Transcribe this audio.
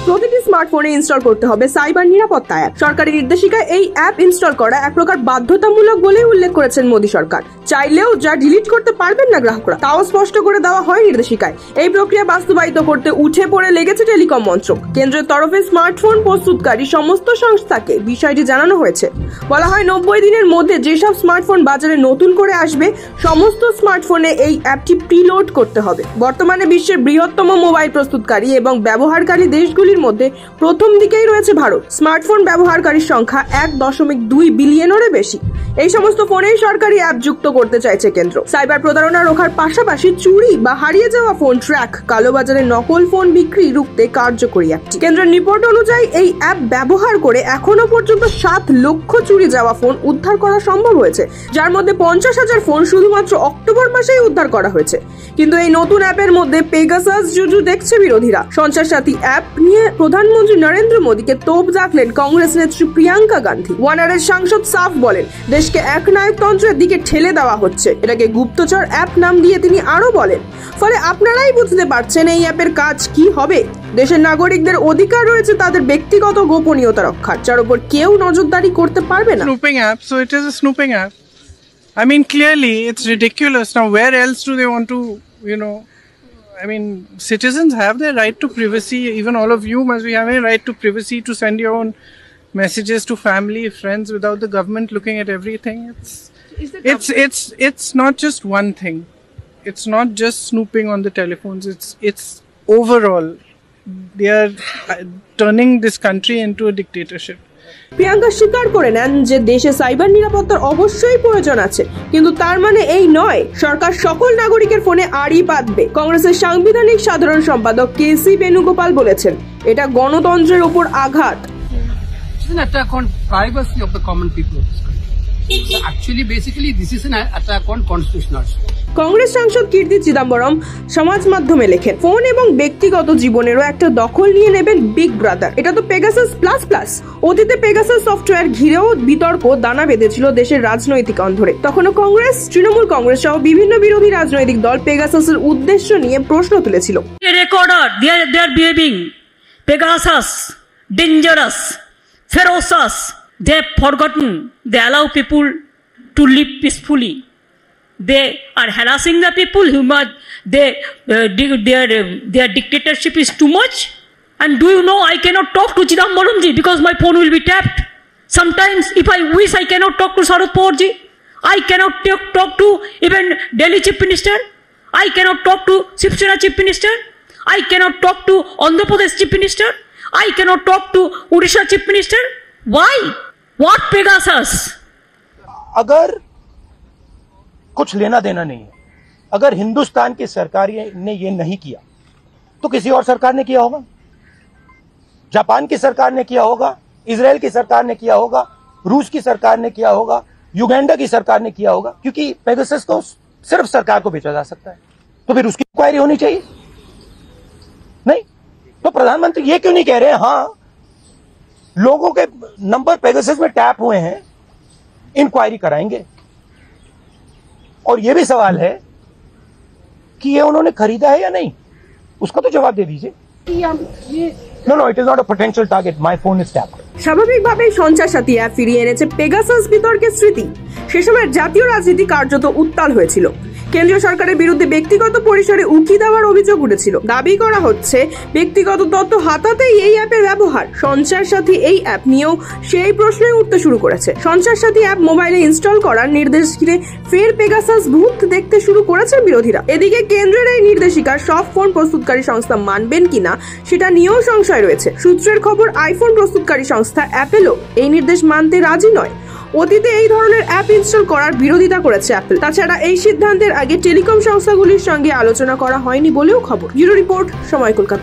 প্রতিটি স্মার্টফোনে ইনস্টল করতে হবে সাইবার নিরাপত্তা অ্যাপ। সরকারি নির্দেশিকায় এই অ্যাপ ইনস্টল করা এক প্রকার বাধ্যতামূলক বলেই উল্লেখ করেছেন মোদী সরকার। চাইলেও যা ডিলিট করতে পারবেন না গ্রাহকরা, তাও স্পষ্ট করে দেওয়া হয় নির্দেশিকায়। এই প্রক্রিয়া বাস্তবায়িত করতে উঠে পড়ে লেগেছে টেলিকম মন্ত্রক। কেন্দ্রের তরফে স্মার্টফোন প্রস্তুতকারী সমস্ত সংস্থাকে বিষয়টি জানানো হয়েছে। বলা হয় 90 দিনের মধ্যে যেসব স্মার্টফোন বাজারে নতুন করে আসবে সমস্ত স্মার্টফোনে এই অ্যাপটি প্রিলোড করতে হবে। বর্তমানে বিশ্বের বৃহত্তম মোবাইল প্রস্তুতকারী এবং ব্যবহারকারী দেশগুলির মধ্যে প্রথম দিকেই রয়েছে ভারত। স্মার্টফোন ব্যবহারকারীর সংখ্যা 1.2 বিলিয়নেরও বেশি। এই সমস্ত ফোনেই সরকারি অ্যাপ যুক্ত করতে চাইছে কেন্দ্র। সাইবার প্রতারণা রোখার পাশাপাশি চুরি বা হারিয়ে যাওয়া ফোন ট্র্যাক, কালোবাজারে নকল ফোন বিক্রি রুখতে কার্যকরী অ্যাপটি। কেন্দ্রের রিপোর্ট অনুযায়ী এই অ্যাপ ব্যবহার করে এখনো পর্যন্ত 7 লক্ষ চুরি যাওয়া ফোন উদ্ধার করা সম্ভব হয়েছে, যার মধ্যে 50,000 ফোন শুধুমাত্র অক্টোবর মাসেই উদ্ধার করা হয়েছে। কিন্তু এই নতুন অ্যাপের মধ্যে পেগাসাস জুজু দেখছে বিরোধীরা। সঞ্চার সাথী অ্যাপ নিয়ে প্রধানমন্ত্রী নরেন্দ্র মোদীকে তোপ দাগলেন কংগ্রেস নেত্রী প্রিয়াঙ্কা গান্ধী। ওয়ানারের সাংসদ সাফ বলেন, দেশকে একনায়কতন্ত্রের দিকে ঠেলে দেওয়া হচ্ছে। এটাকে গুপ্তচর অ্যাপ নাম দিয়ে তিনি আরো বলেন, ফলে আপনারাই বুঝতে পারছেন এই অ্যাপের কাজ কি হবে। দেশের নাগরিকদের অধিকার রয়েছে তাদের ব্যক্তিগত গোপনীয়তা রক্ষার, যার উপর কেউ নজরদারি করতে পারবে না। Snooping app, so it is a snooping app. I mean, clearly, it's ridiculous. Now, where else do they want to, I mean, citizens have their right to privacy. Even all of you must be having a right to privacy to send your own messages to family, friends, without the government looking at everything. It's not just one thing. It's not just snooping on the telephones. It's overall. They are turning this country into a dictatorship. Priyanka স্বীকার করে নেন যে দেশে cyber নিরাপত্তার অবশ্যই প্রয়োজন আছে, কিন্তু তার মানে এই নয় সরকার সকল নাগরিকের ফোনে আড়ি পাতবে। কংগ্রেসের সাংবিধানিক সাধারণ সম্পাদক কেসি বেণুগোপাল বলেছেন, এটা গণতন্ত্রের উপর আঘাত। It's an attack on privacy of the common people of this country. So actually, basically, this is an attack on constitution also. Congress সাংসদ কীর্তি চিদাম্বরম সমাজ মাধ্যমে লেখেন, ফোন এবং ব্যক্তিগত জীবনেরও একটা দখল নিয়ে নেবেন বিগ ব্রাদার। এটা তো পেগাসাস প্লাস প্লাস। অতীতে পেগাসাস সফটওয়্যার ঘিরেও বিতর্ক দানা বেঁধেছিল দেশের রাজনৈতিক অন্ধরে। তখনও কংগ্রেস, তৃণমূল কংগ্রেস সহ বিভিন্ন বিরোধী রাজনৈতিক দল পেগাসাসের উদ্দেশ্য নিয়ে প্রশ্ন তুলেছিল। Recorder, they are behaving Pegasus, dangerous, ferocious. They have forgotten. They allow people to live peacefully. They are harassing the people. Their dictatorship is too much. And do you know I cannot talk to Chidambaramji because my phone will be tapped. Sometimes if I wish I cannot talk to Sharad Pawarji. I cannot talk to even Delhi Chief Minister. I cannot talk to Shiv Sena Chief Minister. I cannot talk to Andhra Pradesh Chief Minister. I cannot talk to Odisha Chief Minister. Why? What Pegasus? अगर कुछ लेना देना नहीं है, अगर हिंदुस्तान की सरकार ने ये नहीं किया तो किसी और सरकार ने किया होगा, जापान की सरकार ने किया होगा, इजराइल की सरकार ने किया होगा, रूस की सरकार ने किया होगा, युगांडा की सरकार ने किया होगा, क्योंकि पेगासस को सिर्फ सरकार को बेचा जा सकता है। तो फिर उसकी इंक्वायरी होनी चाहिए नहीं? तो प्रधानमंत्री ये क्यों नहीं कह रहे हैं, हाँ लोगों के नंबर पेगासस में टैप हुए हैं, इंक्वायरी कराएंगे। और ये भी सवाल है कि ये उन्होंने खरीदा है या नहीं, उसका तो जवाब दे दीजिए। No, it is not a potential target. My phone is tapped. স্বাভাবিকভাবেই সঞ্চার সাথী অ্যাপ ফিরিয়ে এনেছে পেগাসাস বিতর্কের স্মৃতি। সে সময় জাতীয় রাজনীতি কার্যত উত্তাল হয়েছিল। কেন্দ্রীয় সরকারের বিরুদ্ধে ব্যক্তিগত পরিসরে উকি দেওয়ার অভিযোগ উঠেছিল। দাবি করা হচ্ছে ব্যক্তিগত তথ্য হাতাতেই এই অ্যাপের ব্যবহার। সঞ্চার সাথী এই অ্যাপ নিয়েও সেই প্রশ্নই উঠতে শুরু করেছে। সঞ্চার সাথী অ্যাপ মোবাইলে ইনস্টল করার নির্দেশ ঘিরে ফের পেগাসাস ভূত দেখতে শুরু করেছেন বিরোধীরা। এদিকে কেন্দ্রের এই নির্দেশিকা সব ফোন প্রস্তুতকারী সংস্থা মানবেন কিনা সেটা নিয়েও সংশয় রয়েছে। সূত্রের খবর, আইফোন প্রস্তুতকারী সংস্থা অ্যাপেলও এই নির্দেশ মানতে রাজি নয়। অতীতে এই ধরনের অ্যাপ ইনস্টল করার বিরোধিতা করেছে অ্যাপল। তাছাড়া এই সিদ্ধান্তের আগে টেলিকম সংস্থাগুলির সঙ্গে আলোচনা করা হয়নি বলেও খবর। ব্যুরো রিপোর্ট, সময় কলকাতা।